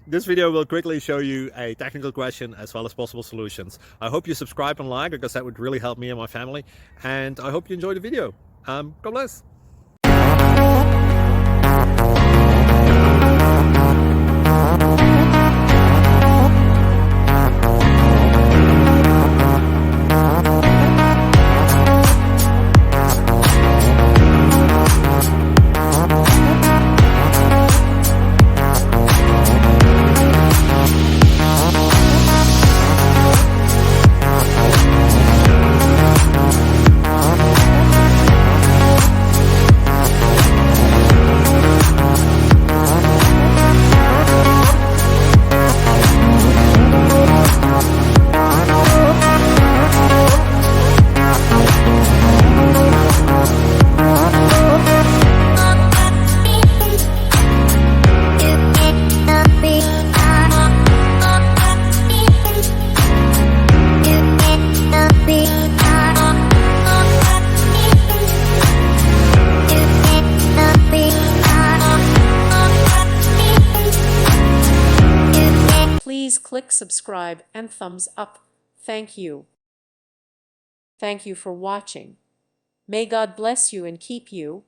This video will quickly show you a technical question as well as possible solutions. I hope you subscribe and like because that would really help me and my family. And I hope you enjoy the video. God bless. Please click subscribe and thumbs up. Thank you. Thank you for watching. May God bless you and keep you.